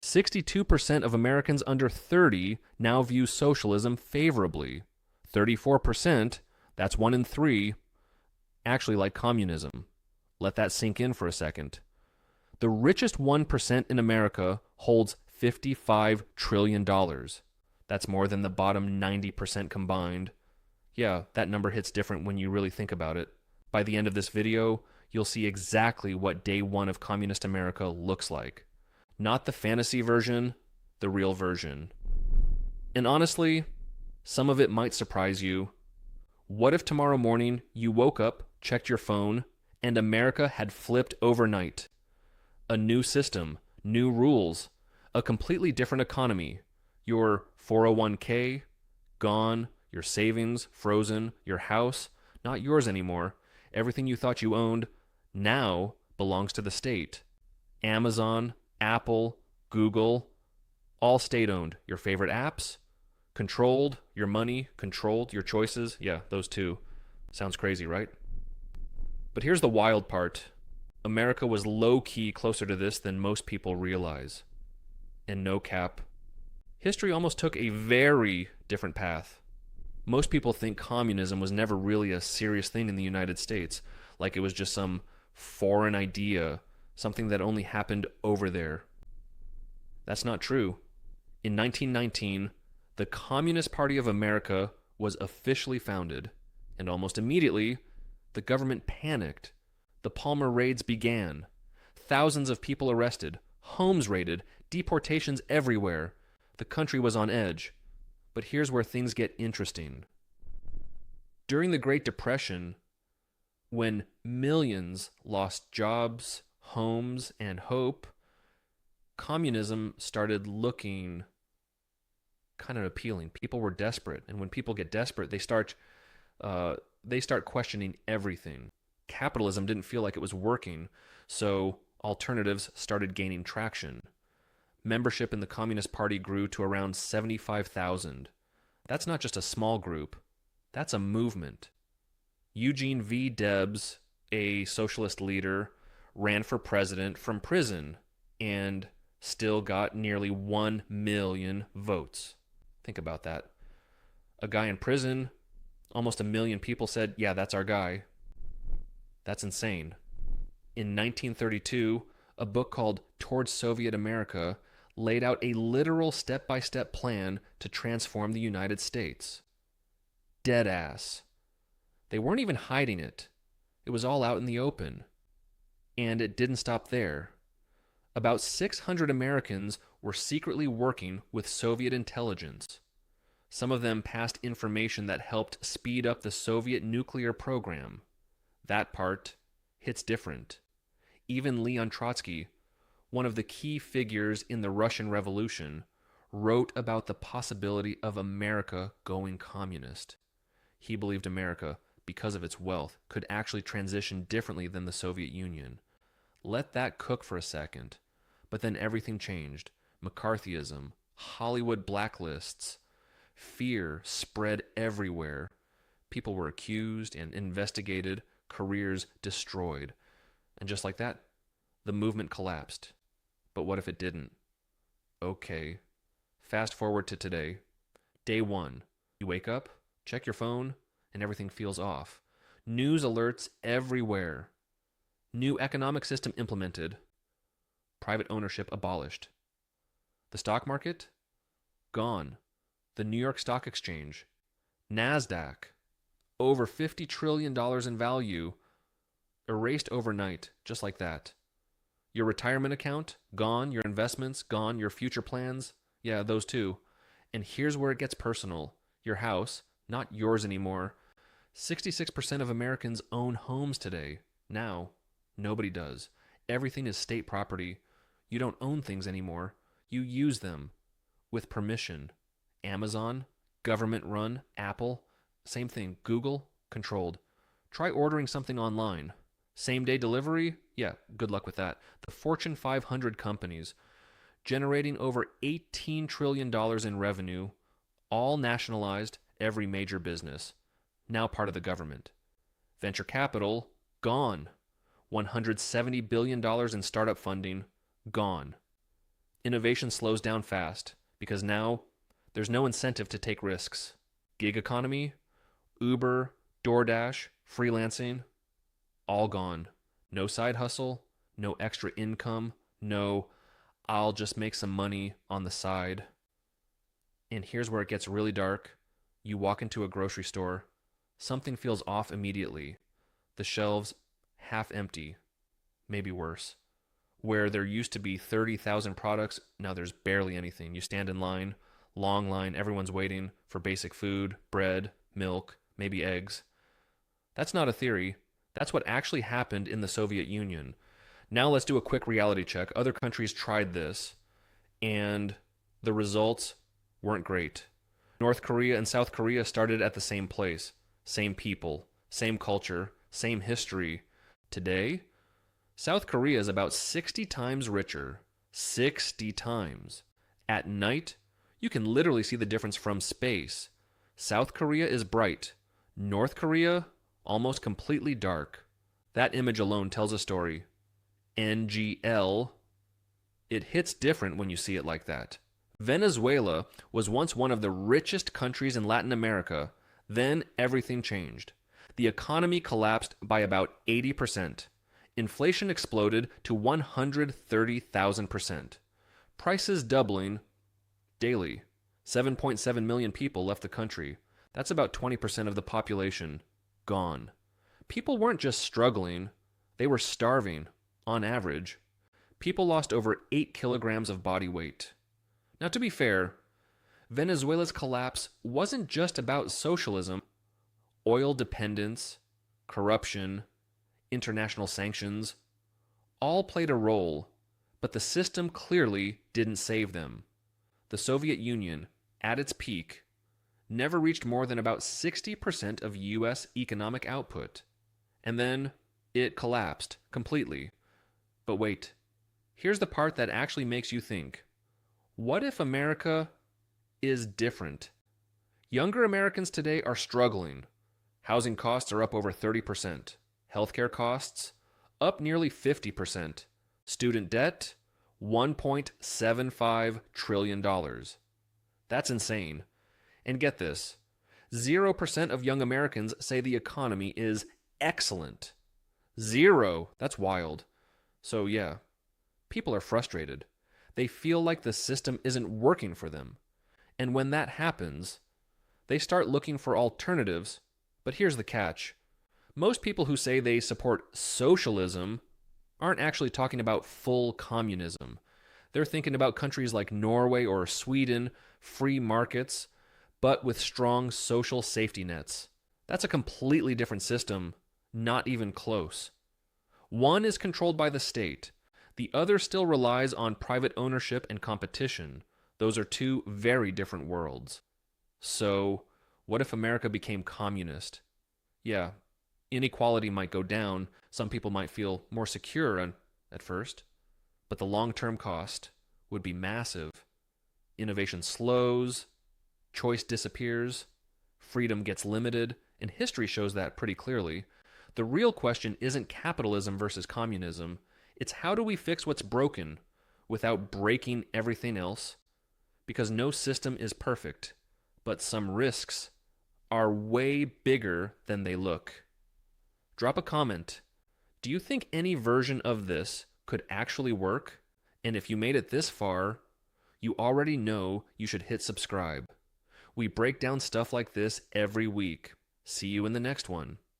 62% of Americans under 30 now view socialism favorably. 34%, that's 1 in 3, actually like communism. Let that sink in for a second. The richest 1% in America holds $55 trillion. That's more than the bottom 90% combined. Yeah, that number hits different when you really think about it. By the end of this video, you'll see exactly what day one of communist America looks like. Not the fantasy version, the real version. And honestly, some of it might surprise you. What if tomorrow morning you woke up, checked your phone, and America had flipped overnight? A new system, new rules, a completely different economy. Your 401k, gone, your savings, frozen, your house, not yours anymore. Everything you thought you owned now belongs to the state. Amazon, Apple, Google, all state-owned. Your favorite apps, controlled, your money, controlled, your choices. Yeah, those two. Sounds crazy, right? But here's the wild part. America was low-key closer to this than most people realize. And no cap, history almost took a very different path. Most people think communism was never really a serious thing in the United States, like it was just some foreign idea, something that only happened over there. That's not true. In 1919, the Communist Party of America was officially founded, and almost immediately, the government panicked. The Palmer raids began. Thousands of people arrested, homes raided, deportations everywhere. The country was on edge. But here's where things get interesting. During the Great Depression, when millions lost jobs, homes, and hope, communism started looking kind of appealing. People were desperate, and when people get desperate, they start questioning everything. Capitalism didn't feel like it was working, so alternatives started gaining traction. Membership in the Communist Party grew to around 75,000. That's not just a small group. That's a movement. Eugene V. Debs, a socialist leader, ran for president from prison and still got nearly 1 million votes. Think about that. A guy in prison, almost 1 million people said, yeah, that's our guy. That's insane. In 1932, a book called Towards Soviet America laid out a literal step-by-step plan to transform the United States. Dead ass. They weren't even hiding it. It was all out in the open. And it didn't stop there. About 600 Americans were secretly working with Soviet intelligence. Some of them passed information that helped speed up the Soviet nuclear program. That part hits different. Even Leon Trotsky, one of the key figures in the Russian Revolution, wrote about the possibility of America going communist. He believed America, because of its wealth, could actually transition differently than the Soviet Union. Let that cook for a second. But then everything changed. McCarthyism, Hollywood blacklists, fear spread everywhere. People were accused and investigated, careers destroyed. And just like that, the movement collapsed. But what if it didn't? Okay. Fast forward to today. Day one. You wake up, check your phone, and everything feels off. News alerts everywhere. New economic system implemented. Private ownership abolished. The stock market? Gone. The New York Stock Exchange. NASDAQ. Over $50 trillion in value. Erased overnight, just like that. Your retirement account? Gone. Your investments? Gone. Your future plans? Yeah, those too. And here's where it gets personal. Your house, not yours anymore. 66% of Americans own homes today. Now, nobody does. Everything is state property. You don't own things anymore. You use them with permission. Amazon, government run. Apple, same thing. Google, controlled. Try ordering something online. Same day delivery? Yeah, good luck with that. The Fortune 500 companies generating over $18 trillion in revenue, all nationalized, every major business, now part of the government. Venture capital, gone. $170 billion in startup funding, gone. Innovation slows down fast because now there's no incentive to take risks. Gig economy, Uber, DoorDash, freelancing, all gone. No side hustle, no extra income, no, I'll just make some money on the side. And here's where it gets really dark. You walk into a grocery store, something feels off immediately. The shelves half empty, maybe worse. Where there used to be 30,000 products, now there's barely anything. You stand in line, long line, everyone's waiting for basic food, bread, milk, maybe eggs. That's not a theory. That's what actually happened in the Soviet Union. Now let's do a quick reality check. Other countries tried this, and the results weren't great. North Korea and South Korea started at the same place, same people, same culture, same history. Today, South Korea is about 60 times richer. 60 times. At night, you can literally see the difference from space. South Korea is bright. North Korea, almost completely dark. That image alone tells a story. NGL. It hits different when you see it like that. Venezuela was once one of the richest countries in Latin America. Then everything changed. The economy collapsed by about 80%. Inflation exploded to 130,000%. Prices doubling daily. 7.7 million people left the country. That's about 20% of the population gone. People weren't just struggling, they were starving, on average. People lost over 8 kilograms of body weight. Now, to be fair, Venezuela's collapse wasn't just about socialism. Oil dependence, corruption, international sanctions, all played a role, but the system clearly didn't save them. The Soviet Union, at its peak, never reached more than about 60% of US economic output. And then it collapsed completely. But wait, here's the part that actually makes you think. What if America is different? Younger Americans today are struggling. Housing costs are up over 30%. Healthcare costs up nearly 50%. Student debt, $1.75 trillion. That's insane. And get this, 0% of young Americans say the economy is excellent. 0. That's wild. So yeah, people are frustrated. They feel like the system isn't working for them. And when that happens, they start looking for alternatives. But here's the catch. Most people who say they support socialism aren't actually talking about full communism. They're thinking about countries like Norway or Sweden, free markets, but with strong social safety nets. That's a completely different system, not even close. One is controlled by the state. The other still relies on private ownership and competition. Those are two very different worlds. So, what if America became communist? Yeah, inequality might go down. Some people might feel more secure at first. But the long-term cost would be massive. Innovation slows, choice disappears, freedom gets limited, and history shows that pretty clearly. The real question isn't capitalism versus communism. It's how do we fix what's broken without breaking everything else? Because no system is perfect, but some risks are way bigger than they look. Drop a comment. Do you think any version of this could actually work? And if you made it this far, you already know you should hit subscribe. We break down stuff like this every week. See you in the next one.